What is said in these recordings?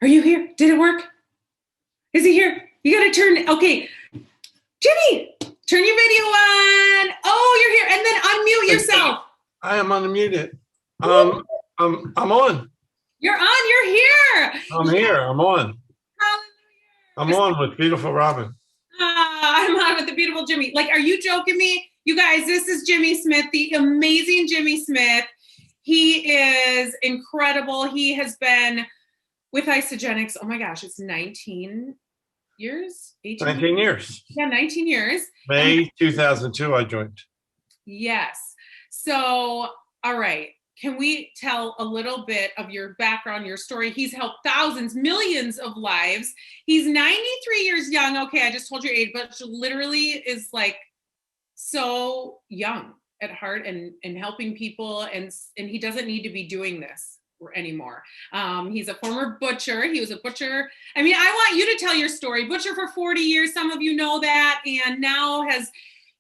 Are you here? Did it work? Is he here? You gotta turn, okay. Jimmy, turn your video on. Oh, you're here. And then unmute yourself. I am unmuted. I'm on. You're on, you're here. I'm here, I'm on. Hallelujah. I'm on with beautiful Robin. I'm on with the beautiful Jimmy. Like, are you joking me? You guys, this is Jimmy Smith, the amazing Jimmy Smith. He is incredible. He has been with Isagenix, oh my gosh, it's 19 years? 18 19 years. Yeah, 19 years. May 2002, I joined. Yes. So, all right. Can we tell a little bit of your background, your story? He's helped thousands, millions of lives. He's 93 years young. Okay, I just told your age, but literally is like so young at heart and helping people. And he doesn't need to be doing this anymore. He's a former butcher. He was a butcher. I mean, I want you to tell your story. Butcher for 40 years. Some of you know that, and now has,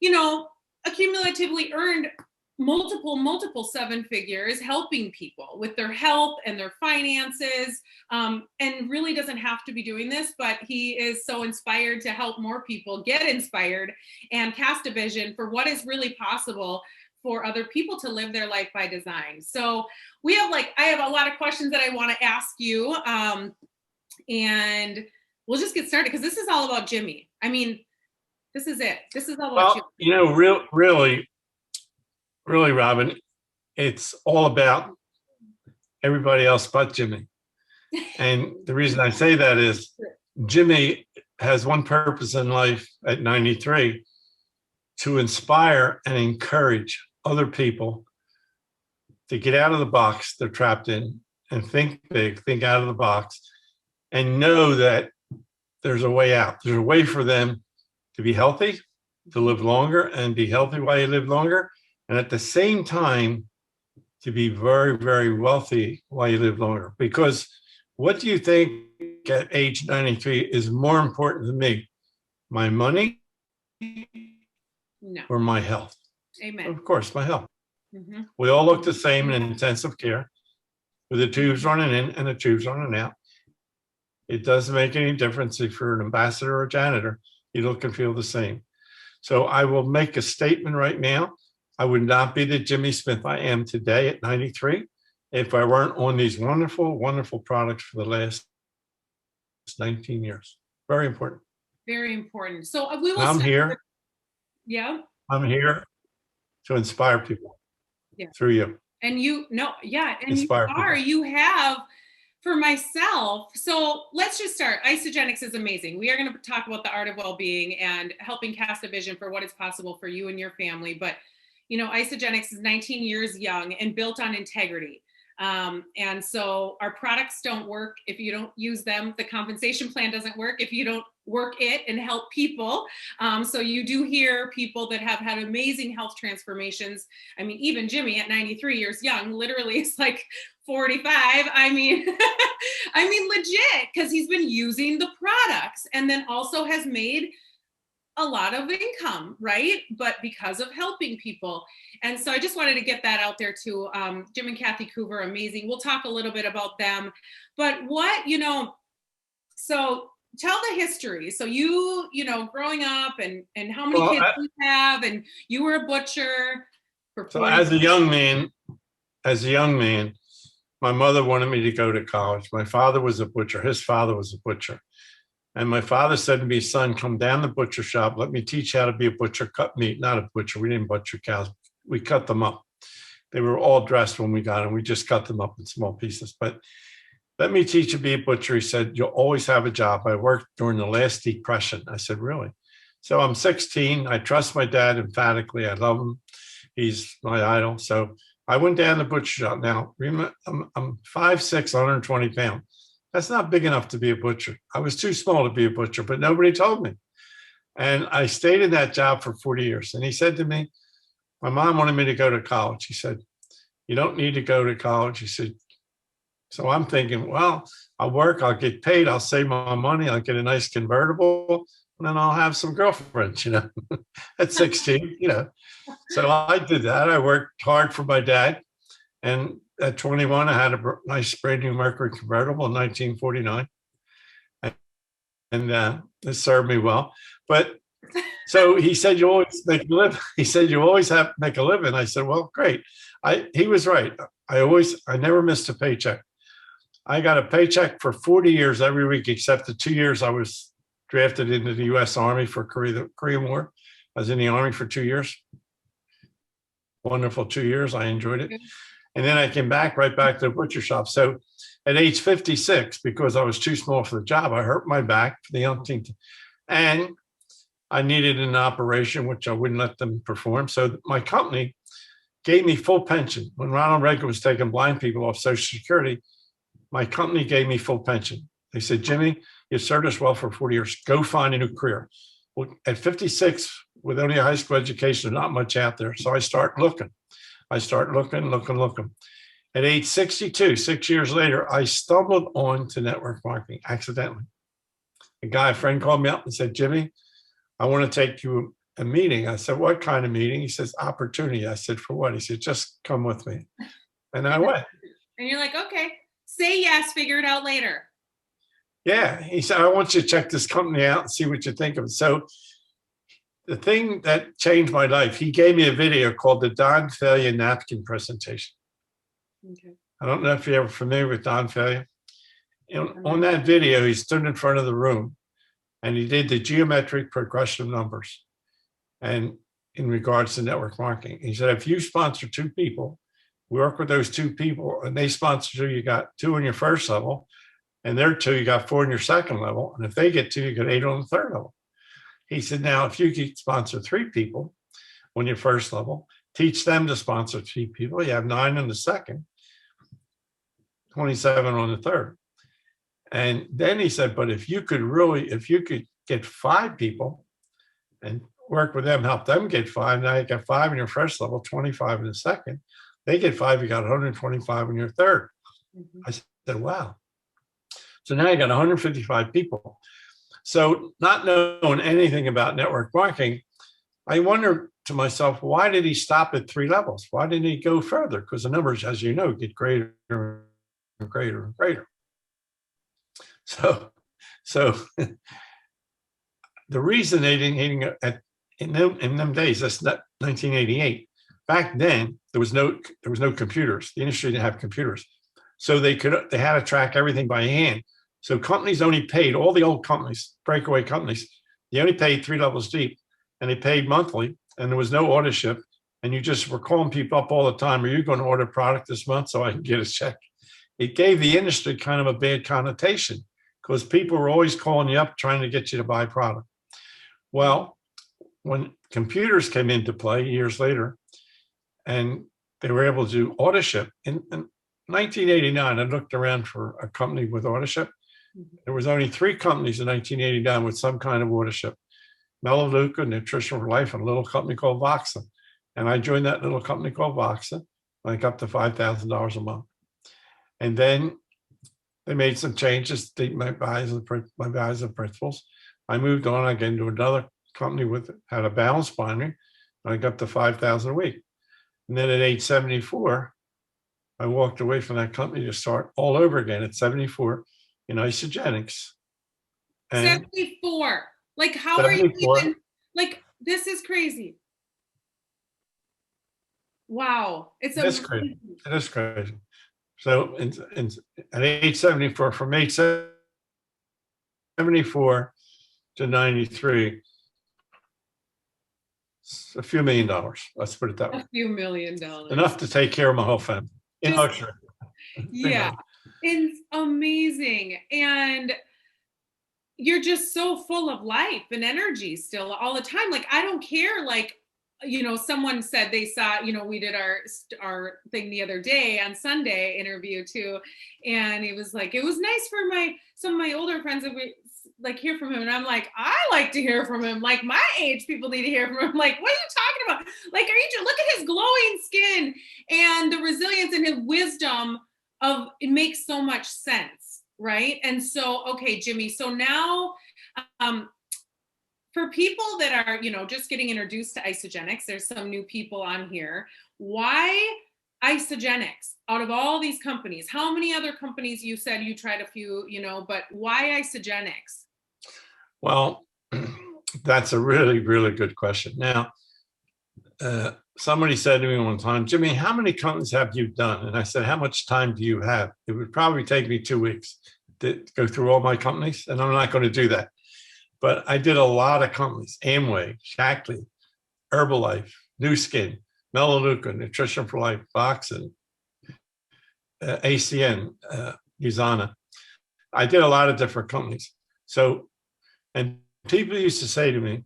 you know, accumulatively earned multiple seven figures helping people with their health and their finances, and really doesn't have to be doing this, but he is so inspired to help more people get inspired and cast a vision for what is really possible for other people to live their life by design. So we have I have a lot of questions that I want to ask you, and we'll just get started because this is all about Jimmy. I mean, this is it. This is all about Jimmy. You know, really, Robin, it's all about everybody else but Jimmy. And the reason I say that is Jimmy has one purpose in life at 93, to inspire and encourage other people to get out of the box they're trapped in and think big, think out of the box, and know that there's a way out. There's a way for them to be healthy, to live longer and be healthy while you live longer, and at the same time, to be very, very wealthy while you live longer. Because what do you think at age 93 is more important to me? My money? No. Or my health? Amen. Of course, my health. Mm-hmm. We all look the same in intensive care with the tubes running in and the tubes running out. It doesn't make any difference if you're an ambassador or a janitor, you look and feel the same. So I will make a statement right now. I would not be the Jimmy Smith I am today at 93 if I weren't on these wonderful, wonderful products for the last 19 years. Very important. Very important. So we will. I'm here. Yeah. I'm here to inspire people. Yeah. Through you. And you know, yeah, and inspire you have for myself. So let's just start. Isagenix is amazing. We are going to talk about the art of well-being and helping cast a vision for what is possible for you and your family. But you know, Isagenix is 19 years young and built on integrity. And so our products don't work if you don't use them. The compensation plan doesn't work if you don't work it and help people. So you do hear people that have had amazing health transformations. I mean, even Jimmy at 93 years young, literally is like 45. I mean, legit, because he's been using the products and then also has made a lot of income, right? But because of helping people. And so I just wanted to get that out there too. Jim and Kathy Coover, amazing. We'll talk a little bit about them. But what, you know, so tell the history. So you know, growing up and how many kids you have, and you were a butcher. So as a young man, my mother wanted me to go to college. My father was a butcher. His father was a butcher. And my father said to me, son, come down the butcher shop. Let me teach you how to be a butcher, cut meat, not a butcher. We didn't butcher cows. We cut them up. They were all dressed when we got them. We just cut them up in small pieces. But let me teach you to be a butcher. He said, you'll always have a job. I worked during the last Depression. I said, really? So I'm 16. I trust my dad emphatically. I love him. He's my idol. So I went down the butcher shop. Now, remember, I'm 5'6", 120 pounds. That's not big enough to be a butcher. I was too small to be a butcher, but nobody told me. And I stayed in that job for 40 years. And he said to me, my mom wanted me to go to college. He said, you don't need to go to college. He said, so I'm thinking, well, I'll work, I'll get paid, I'll save my money, I'll get a nice convertible, and then I'll have some girlfriends, you know, at 16, you know. So I did that. I worked hard for my dad. And at 21, I had a nice brand new Mercury convertible in 1949. And it served me well. But so he said, you always make a living. He said, you always have to make a living. I said, well, great. He was right. I never missed a paycheck. I got a paycheck for 40 years every week, except the 2 years I was drafted into the U.S. Army for the Korean War. I was in the Army for 2 years. Wonderful 2 years. I enjoyed it. And then I came right back to the butcher shop. So at age 56, because I was too small for the job, I hurt my back for the umpteenth. And I needed an operation, which I wouldn't let them perform. So my company gave me full pension. When Ronald Reagan was taking blind people off Social Security, my company gave me full pension. They said, Jimmy, you served us well for 40 years. Go find a new career. Well, at 56, with only a high school education, not much out there. So I start looking. Looking. At age 62, 6 years later, I stumbled on to network marketing accidentally. A friend called me up and said, Jimmy, I want to take you a meeting. I said, what kind of meeting? He says, opportunity. I said, for what? He said, just come with me. And I went. And you're like, okay, say yes, figure it out later. Yeah. He said, I want you to check this company out and see what you think of it. So the thing that changed my life, he gave me a video called the Don Failure Napkin Presentation. Okay. I don't know if you're ever familiar with Don Failure. On that video, he stood in front of the room and he did the geometric progression of numbers. And in regards to network marketing, he said, if you sponsor 2 people, work with those 2 people, and they sponsor 2, you got 2 on your first level, and they're 2, you got 4 on your second level. And if they get 2, you get 8 on the third level. He said, now, if you could sponsor 3 people on your first level, teach them to sponsor 3 people, you have 9 on the second, 27 on the third. And then he said, but if you could get 5 people and work with them, help them get 5, now you got 5 in your first level, 25 in the second, they get 5, you got 125 in your third. Mm-hmm. I said, wow. So now you got 155 people. So not knowing anything about network marketing, I wonder to myself, why did he stop at 3 levels? Why didn't he go further? Because the numbers, as you know, get greater and greater and greater. So the reason they didn't in them days, that's not 1988. Back then, there was no computers. The industry didn't have computers, so they had to track everything by hand. So companies only paid, all the old companies, breakaway companies, they only paid 3 levels deep, and they paid monthly, and there was no ordership, and you just were calling people up all the time. Are you going to order product this month so I can get a check? It gave the industry kind of a bad connotation because people were always calling you up trying to get you to buy product. Well, when computers came into play years later, and they were able to do auto-ship, in 1989, I looked around for a company with auto-ship. There was only 3 companies in 1989 with some kind of auto-ship. Melaleuca, Nutrition for Life, and a little company called Voxa. And I joined that little company called Voxa. I got up to $5,000 a month. And then they made some changes, my values and principles. I moved on, I got into another company had a balanced binary, and I got to $5,000 a week. And then at age 74, I walked away from that company to start all over again at 74 in Isagenix. 74. Like, how are you even, like, this is crazy. Wow. It is crazy. It is crazy. So at age 74, from age 74 to 93, a few $1 million. Let's put it that way. A few $1 million. Enough to take care of my whole family. Yeah. It's amazing. And you're just so full of life and energy still all the time. Like, I don't care. Like, someone said they saw, we did our thing the other day on Sunday interview too. And he was like, it was nice for some of my older friends that we like hear from him. And I'm like, I like to hear from him. Like, my age people need to hear from him. Like, what are you talking about? Like, look at his glowing skin and the resilience and his wisdom it makes so much sense. Right. And so, okay, Jimmy, so now, for people that are, just getting introduced to Isagenix, there's some new people on here. Why Isagenix, out of all these companies, how many other companies, you said you tried a few, but why Isagenix? Well, that's a really, really good question. Now, somebody said to me one time, Jimmy, how many companies have you done? And I said, how much time do you have? It would probably take me 2 weeks to go through all my companies, and I'm not going to do that. But I did a lot of companies: Amway, Shackley, Herbalife, New Skin, Melaleuca, Nutrition for Life, Boxen, ACN, Usana. I did a lot of different companies. So, and people used to say to me,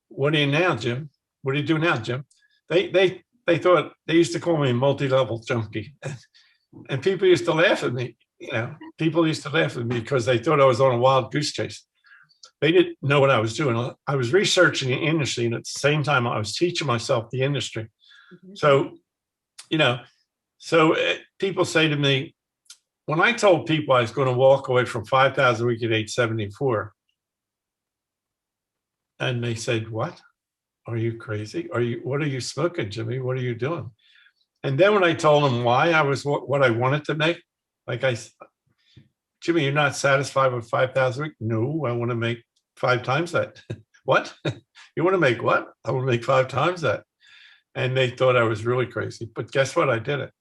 what do you now, Jim? What do you do now, Jim? They thought, they used to call me multi-level junkie. And people used to laugh at me. People used to laugh at me because they thought I was on a wild goose chase. They didn't know what I was doing. I was researching the industry, and at the same time, I was teaching myself the industry. Mm-hmm. So, people say to me, when I told people I was going to walk away from 5,000 a week at age 74, and they said, what? Are you crazy? What are you smoking, Jimmy? What are you doing? And then when I told them why I was what I wanted to make, Jimmy, you're not satisfied with 5,000 a week? No, I want to make 5 times that. What? You want to make what? I want to make 5 times that. And they thought I was really crazy. But guess what? I did it.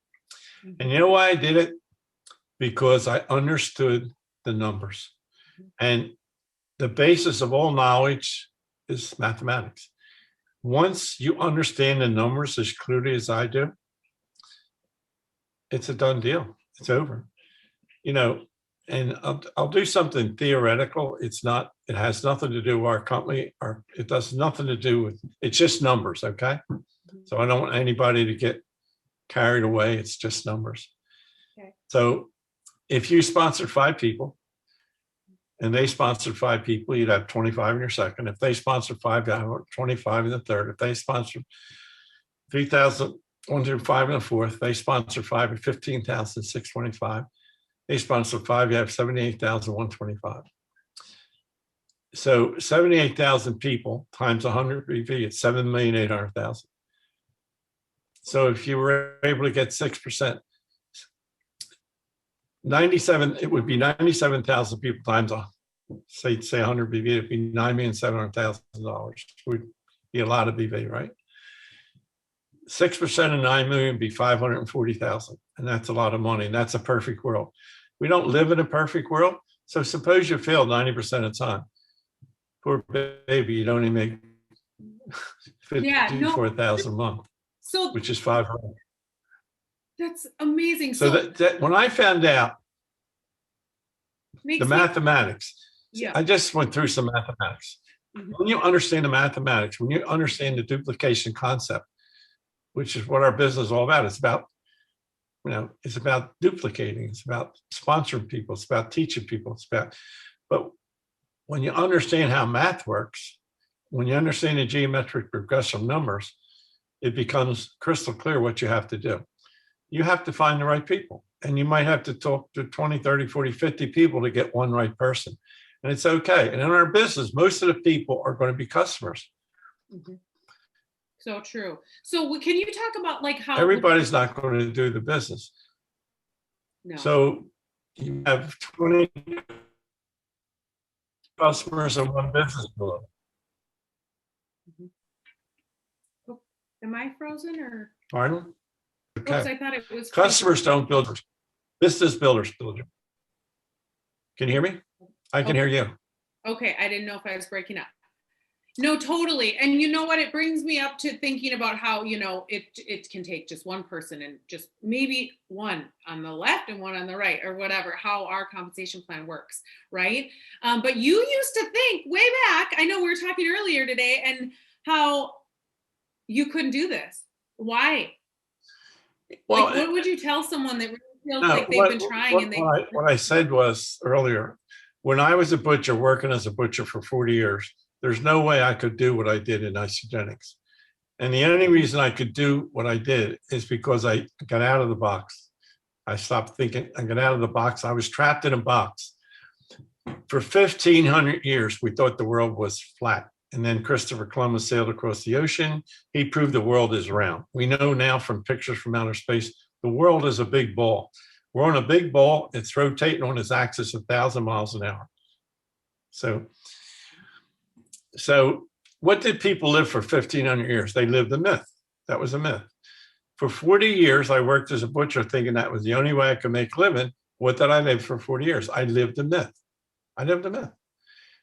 And you know why I did it? Because I understood the numbers. And the basis of all knowledge is mathematics. Once you understand the numbers as clearly as I do, it's a done deal. It's over. And I'll do something theoretical. It has nothing to do with our company, or it does nothing to do with, it's just numbers, okay? So I don't want anybody to get carried away. It's just numbers. Okay. So if you sponsored 5 people and they sponsored 5 people, you'd have 25 in your second. If they sponsored 5, you'd have 25 in the third. If they sponsored 3,000, 1 through 5 in the fourth, they sponsored 5 at 15,625. They sponsor 5, you have 78,125. So 78,000 people times 100 BV, it's 7,800,000. So if you were able to get 6%, 97, it would be 97,000 people times say 100 BV, it'd be $9,700,000. Would be a lot of BV, right? 6% of 9 million would be 540,000, and that's a lot of money. And that's a perfect world. We don't live in a perfect world. So suppose you fail 90% of the time. Poor baby, you'd only make 54,000 a month, which is 500. That's amazing. So that when I found out the mathematics, I just went through some mathematics. Mm-hmm. When you understand the mathematics, when you understand the duplication concept, which is what our business is all about, it's about duplicating, it's about sponsoring people, it's about teaching people, but when you understand how math works, when you understand the geometric progression of numbers, it becomes crystal clear what you have to do. You have to find the right people, and you might have to talk to 20, 30, 40, 50 people to get one right person. And it's okay. And in our business, most of the people are going to be customers. Mm-hmm. So true. So can you talk about how everybody's not going to do the business? No. So you have 20 customers and 1 business below. Mm-hmm. Oh, am I frozen or? Pardon? Okay. Oops, I thought it was. Customers don't build. Business builders build you. Can you hear me? I can hear you. Okay, I didn't know if I was breaking up. No, totally. And you know what? It brings me up to thinking about how, it can take just one person and just maybe one on the left and one on the right or whatever, how our compensation plan works, right? But you used to think way back, I know we were talking earlier today, and how you couldn't do this. Why? Well, what would you tell someone that really feels like they've been trying what I said was earlier, when I was a butcher, working as a butcher for 40 years, there's no way I could do what I did in Isagenix. And the only reason I could do what I did is because I got out of the box. I stopped thinking, I got out of the box. I was trapped in a box. For 1,500 years, we thought the world was flat. And then Christopher Columbus sailed across the ocean. He proved the world is round. We know now from pictures from outer space, the world is a big ball. We're on a big ball. It's rotating on its axis 1,000 miles an hour. So what did people live for 1,500 years? They lived a myth. That was a myth. For 40 years, I worked as a butcher thinking that was the only way I could make a living. What did I live for 40 years? I lived a myth. I lived a myth.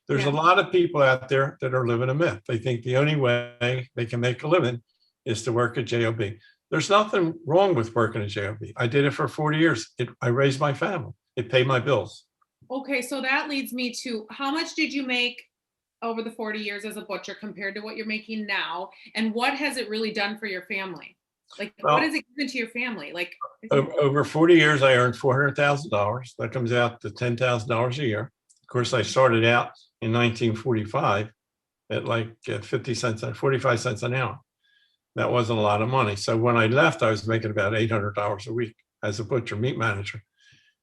There's a lot of people out there that are living a myth. They think the only way they can make a living is to work at JOB. There's nothing wrong with working at JOB. I did it for 40 years. I raised my family. It paid my bills. Okay, so that leads me to, how much did you make over the 40 years as a butcher compared to what you're making now? And what has it really done for your family? Like, what has it given to your family? Like, over 40 years, I earned $400,000. That comes out to $10,000 a year. Of course, I started out in 1945 at like 50 cents, 45 cents an hour. That wasn't a lot of money. So when I left, I was making about $800 a week as a butcher, meat manager.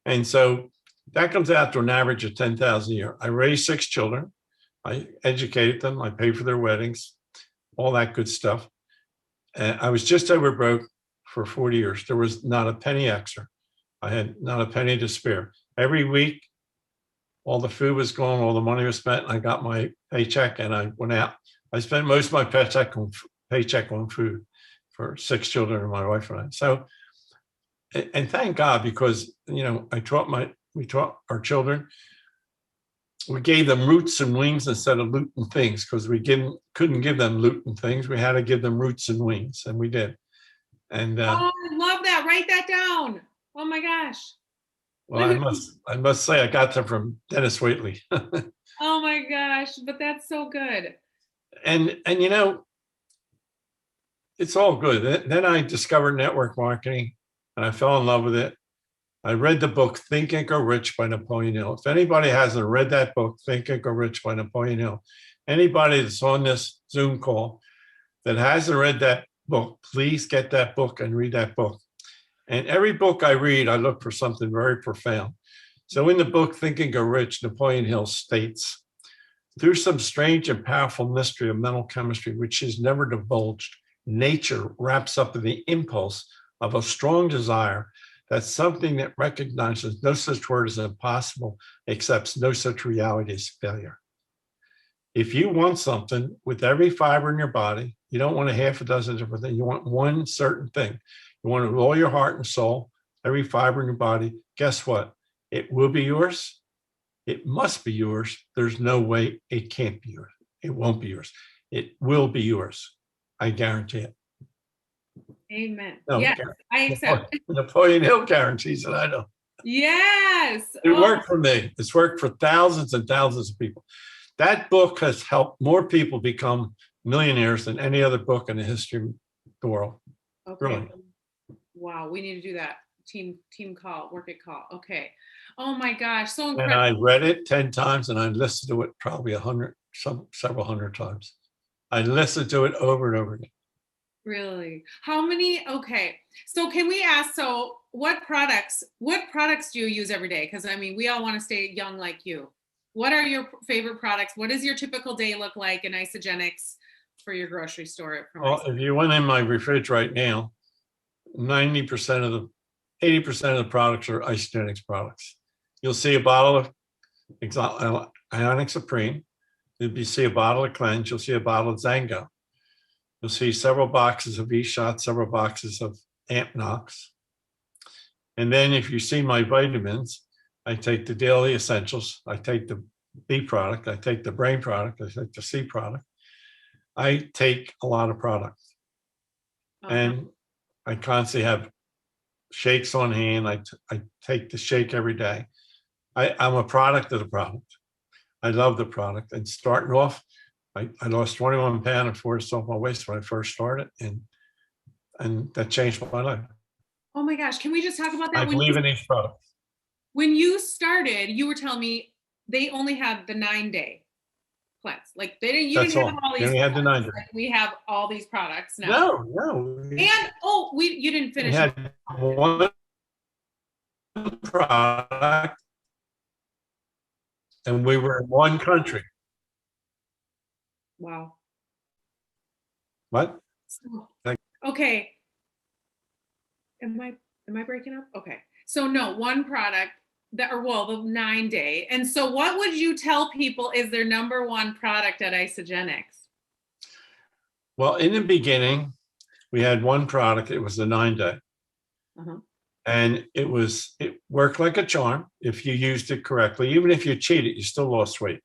And so that comes out to an average of $10,000 a year. I raised 6 children. I educated them. I paid for their weddings, all that good stuff. And I was just over broke for 40 years. There was not a penny extra. I had not a penny to spare. Every week, all the food was gone, all the money was spent. I got my paycheck and I went out. I spent most of my paycheck on food for 6 children and my wife and I. So, and thank God, because, you know, we taught our children, we gave them roots and wings instead of loot and things, because we couldn't give them loot and things. We had to give them roots and wings, and we did. And oh, I love that. Write that down. Oh my gosh. Well, I must say I got them from Dennis Waitley. Oh my gosh, but that's so good. And you know, it's all good. Then I discovered network marketing and I fell in love with it. I read the book Think and Go Rich by Napoleon Hill. If anybody hasn't read that book, Think and Go Rich by Napoleon Hill, anybody that's on this Zoom call that hasn't read that book, please get that book and read that book. And every book I read, I look for something very profound. So in the book Think and Go Rich, Napoleon Hill states, through some strange and powerful mystery of mental chemistry, which is never divulged, nature wraps up in the impulse of a strong desire that something that recognizes no such word as impossible, accepts no such reality as failure. If you want something with every fiber in your body, you don't want a half a dozen different things. You want one certain thing. You want it with all your heart and soul, every fiber in your body. Guess what? It will be yours. It must be yours. There's no way it can't be yours. It won't be yours. It will be yours. I guarantee it. Amen. No, yes, I accept. Napoleon Hill guarantees it. I know. Yes. It worked for me. It's worked for thousands and thousands of people. That book has helped more people become millionaires than any other book in the history of the world. Okay. Really. Wow, we need to do that. Team call, work it call. Okay. Oh my gosh, so incredible. And I read it 10 times and I listened to it probably several hundred times. I listened to it over and over again. Really? How many? Okay. So can we ask, so what products do you use every day? Because I mean, we all want to stay young like you. What are your favorite products? What does your typical day look like in Isagenix for your grocery store? Well, if you went in my refrigerator right now, 80% of the products are Isagenix products. You'll see a bottle of Ionic Supreme. You'll see a bottle of Cleanse. You'll see a bottle of Zango. You'll see several boxes of E-Shot, several boxes of Ampnox. And then if you see my vitamins, I take the Daily Essentials. I take the B product. I take the Brain product. I take the C product. I take a lot of product. And I constantly have shakes on hand. I take the shake every day. I'm a product of the product. I love the product. And starting off, I lost 21 pounds and forced off my waist when I first started, and that changed my life. Oh my gosh, can we just talk about that? I believe in these products. When you started, you were telling me they only had the 9-day cleanse. Like you didn't have all these. You only had the 9-day. Like we have all these products now. No. And you didn't finish. We had one product, and we were in one country. Wow. What? So- Like- Okay. Am I breaking up? Okay. So no, one product that, or well, the 9-day. And so what would you tell people is their number one product at Isagenix? Well, in the beginning, we had one product. It was the 9-day. Uh-huh. And it worked like a charm if you used it correctly. Even if you cheated, you still lost weight.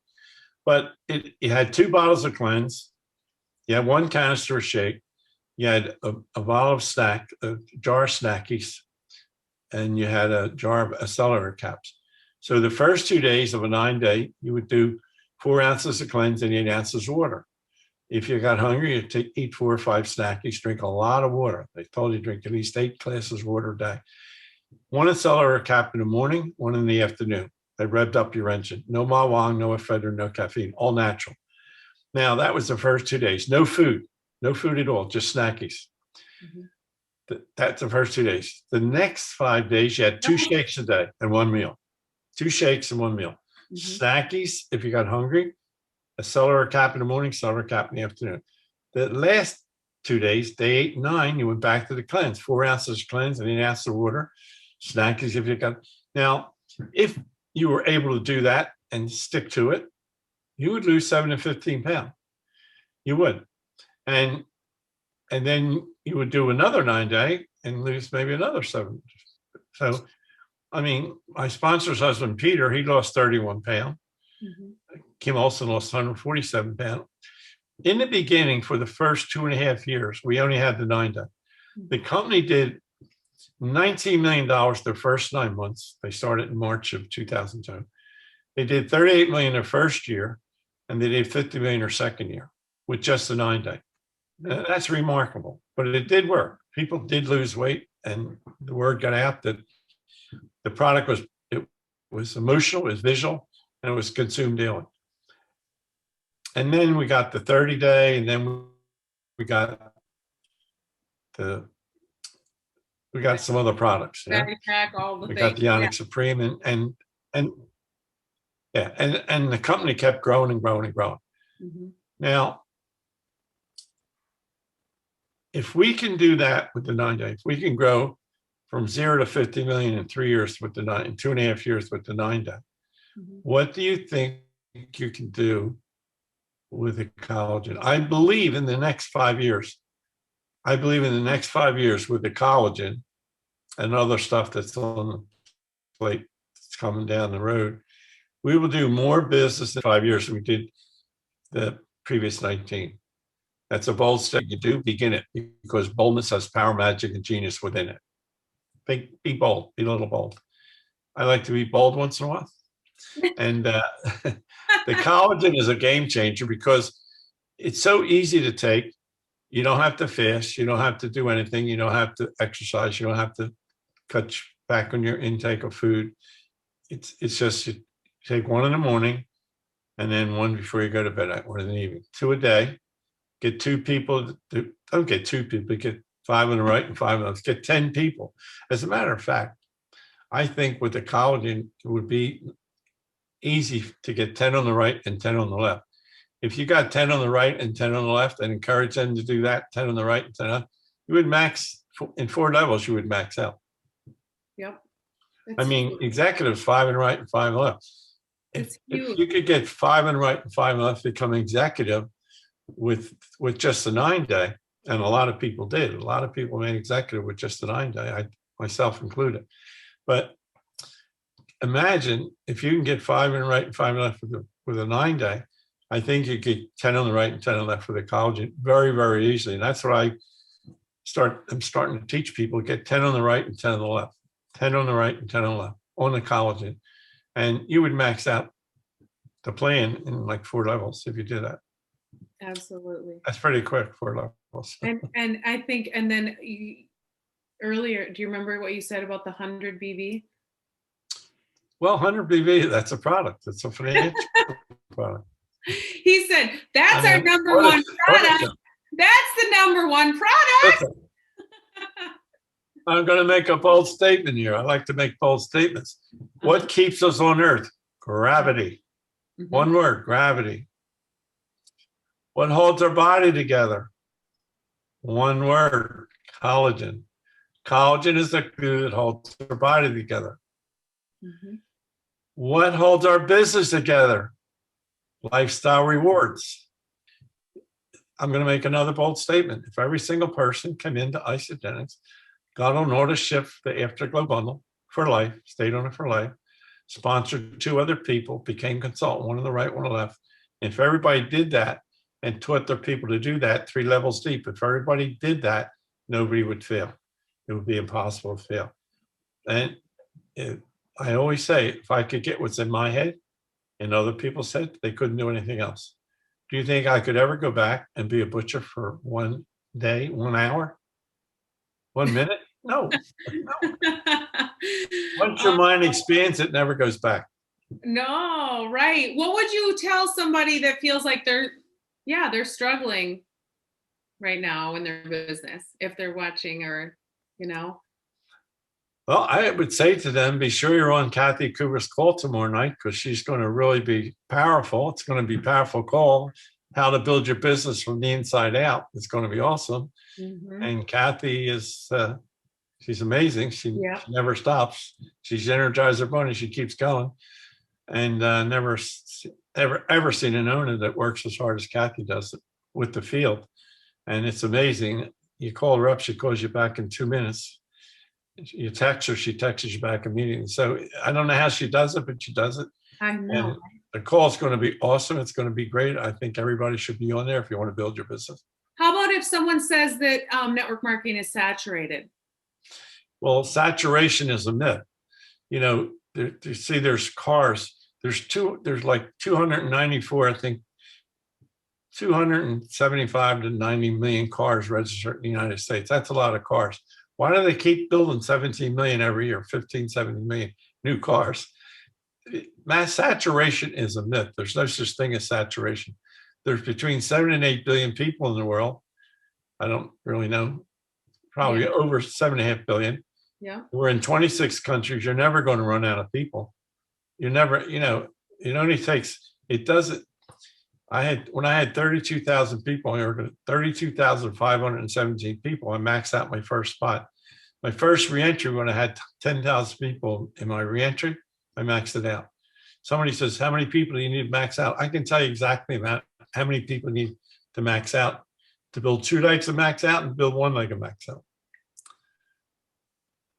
But it had 2 bottles of cleanse. You had 1 canister of shake. You had a bottle of a jar of snackies, and you had a jar of celery caps. So the first 2 days of a 9-day, you would do 4 ounces of cleanse and 8 ounces of water. If you got hungry, you'd eat 4 or 5 snackies, drink a lot of water. They told you to drink at least 8 glasses of water a day. 1 celery cap in the morning, 1 in the afternoon. They revved up your engine. No ma wang, no ephedrine, no caffeine, all natural. Now, that was the first 2 days. No food at all, just snackies. Mm-hmm. That's the first 2 days. The next 5 days, you had 2 shakes a day and 1 meal. 2 shakes and 1 meal. Mm-hmm. Snackies, if you got hungry, a celery cap in the morning, celery cap in the afternoon. The last 2 days, day 8 and 9, you went back to the cleanse. 4 ounces of cleanse and 8 ounces of water. Snackies, if you got. Now, if you were able to do that and stick to it, you would lose 7 to 15 pounds. You would. And then you would do another 9-day and lose maybe another 7. So, I mean, my sponsor's husband, Peter, he lost 31 pounds. Mm-hmm. Kim Olson lost 147 pounds. In the beginning, for the first 2.5 years, we only had the 9-day. Mm-hmm. The company did $19 million their first 9 months. They started in March of 2002. They did $38 million their first year, and they did $50 million their second year with just the 9-day. That's remarkable, but it did work. People did lose weight, and the word got out that the product was emotional, it was visual, and it was consumed daily. And then we got the 30-day, and then we got some other products. Yeah? We got the Onyx Supreme, and the company kept growing and growing and growing. Mm-hmm. Now, if we can do that with the 9-day, if we can grow from 0 to 50 million in 3 years with in 2.5 years with the 9-day, mm-hmm. What do you think you can do with the collagen? I believe in the next 5 years. I believe in the next 5 years with the collagen and other stuff that's on the plate that's coming down the road, we will do more business in 5 years than we did the previous 19. That's a bold step. You do begin it because boldness has power, magic, and genius within it. Be bold, be a little bold. I like to be bold once in a while. And the collagen is a game changer because it's so easy to take. You don't have to fast. You don't have to do anything. You don't have to exercise. You don't have to cut back on your intake of food. It's just you take 1 in the morning and then 1 before you go to bed, 1 in the evening. 2 a day. Get 2 people. Don't get 2 people. Get 5 on the right and 5 on the left. Get 10 people. As a matter of fact, I think with the collagen, it would be easy to get 10 on the right and 10 on the left. If you got 10 on the right and 10 on the left and encourage them to do that, 10 on the right and 10 on the left, you would max, in 4 levels, you would max out. Yep. I mean, executives, 5 on the right and 5 on the left. If you could get 5 on the right and 5 on the left, become executive with just the 9-day, and a lot of people did. A lot of people made executive with just the 9-day, I myself included. But imagine if you can get 5 on the right and 5 on the left with a 9-day, I think you get 10 on the right and 10 on the left with the collagen very, very easily. And that's what I'm starting to teach people: get 10 on the right and 10 on the left, 10 on the right and 10 on the left on the collagen. And you would max out the plan in like 4 levels if you did that. Absolutely. That's pretty quick, 4 levels. And I think, and then earlier, do you remember what you said about the 100 BV? Well, 100 BV, that's a product. It's a financial product. He said, that's our number one product. That's the number one product. I'm going to make a bold statement here. I like to make bold statements. What keeps us on Earth? Gravity. Mm-hmm. One word, gravity. What holds our body together? One word, collagen. Collagen is the glue that holds our body together. Mm-hmm. What holds our business together? Lifestyle rewards. I'm going to make another bold statement. If every single person came into Isagenix, got on order shift the Afterglow bundle for life, stayed on it for life, sponsored 2 other people, became consultant, one on the right, one on the left. If everybody did that and taught their people to do that 3 levels deep, if everybody did that, nobody would fail. It would be impossible to fail. And I always say, if I could get what's in my head and other people said, they couldn't do anything else. Do you think I could ever go back and be a butcher for 1 day, 1 hour, 1 minute? No. Once your mind expands, it never goes back. No, right. What would you tell somebody that feels like they're struggling right now in their business, if they're watching or, Well, I would say to them, be sure you're on Kathy Cooper's call tomorrow night, because she's going to really be powerful. It's going to be a powerful call. How to build your business from the inside out. It's going to be awesome. Mm-hmm. And Kathy is, she's amazing. She never stops. She's Energizer Bunny. She keeps going. And never ever seen an owner that works as hard as Kathy does with the field. And it's amazing. You call her up, she calls you back in 2 minutes. You text her, she texts you back immediately. So I don't know how she does it, but she does it. I know. And the call is going to be awesome. It's going to be great. I think everybody should be on there if you want to build your business. How about if someone says that network marketing is saturated? Well, saturation is a myth. You see, there's cars. There's like 294, I think, 275 to 90 million cars registered in the United States. That's a lot of cars. Why do they keep building 17 million every year, 15, 17 million new cars? Mass saturation is a myth. There's no such thing as saturation. There's between 7 and 8 billion people in the world. I don't really know, probably over 7.5 billion. Yeah. We're in 26 countries. You're never going to run out of people. You're never, it only takes, it doesn't. When I had 32,000 people, 32,517 people, I maxed out my first spot. My first reentry, when I had 10,000 people in my reentry, I maxed it out. Somebody says, how many people do you need to max out? I can tell you exactly about how many people need to max out to build 2 legs of max out and build 1 leg of max out.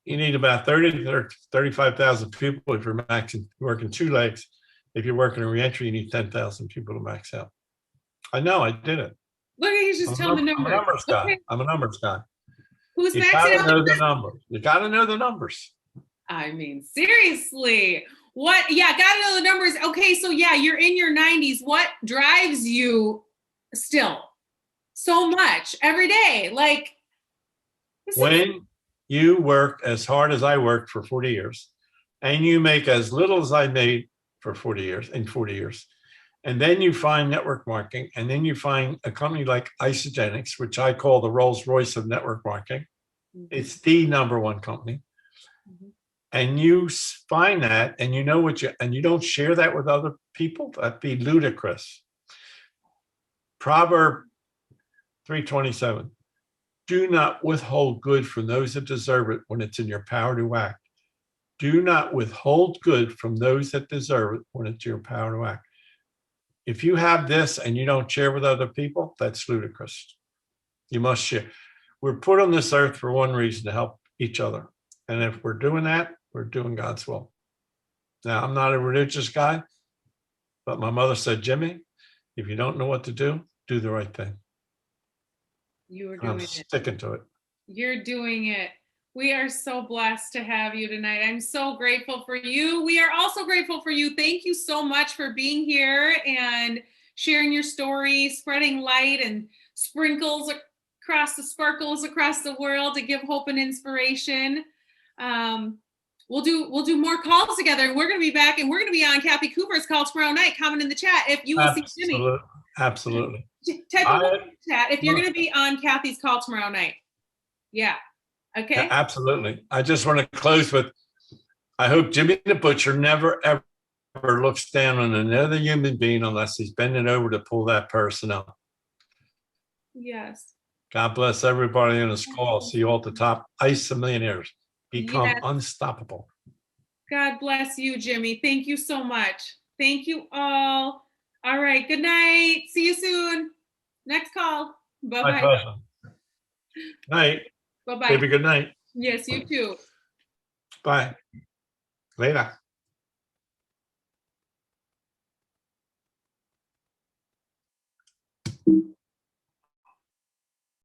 You need about 30 to 35,000 people if you're working 2 legs. If you're working a reentry, you need 10,000 people to max out. I know, I did it. Look, he's just telling the numbers. I'm a numbers guy. Okay. I'm a numbers guy. Who's You maxing gotta out? know the numbers. You gotta know the numbers. I mean, seriously. What? Yeah, gotta know the numbers. Okay, so you're in your 90s. What drives you still so much every day? Like, When you work as hard as I worked for 40 years, and you make as little as I made for 40 years, and then you find network marketing, and then you find a company like Isagenix, which I call the Rolls Royce of network marketing. Mm-hmm. It's the #1 company. Mm-hmm. And you find that, and you know and you don't share that with other people, that'd be ludicrous. Proverb 3:27. Do not withhold good from those that deserve it when it's in your power to act. Do not withhold good from those that deserve it when it's your power to act. If you have this and you don't share with other people, that's ludicrous. You must share. We're put on this earth for one reason, to help each other. And if we're doing that, we're doing God's will. Now, I'm not a religious guy, but my mother said, Jimmy, if you don't know what to do the right thing. You are doing I'm sticking to it. You're doing it. We are so blessed to have you tonight. I'm so grateful for you. We are also grateful for you. Thank you so much for being here and sharing your story, spreading light and sparkles across the world to give hope and inspiration. We'll do more calls together. We're going to be back, and we're going to be on Kathy Cooper's call tomorrow night. Comment in the chat if you will see Jimmy. Absolutely. Type in the chat if you're going to be on Kathy's call tomorrow night. Yeah. Okay. Absolutely. I just want to close with, I hope Jimmy the Butcher never, ever looks down on another human being unless he's bending over to pull that person up. Yes. God bless everybody in this call. See you all at the top. Ice the millionaires. Become Yes. unstoppable. God bless you, Jimmy. Thank you so much. Thank you all. All right. Good night. See you soon. Next call. My Bye-bye. pleasure. Night. Bye-bye. Baby, good night. Yes, you too. Bye. Later.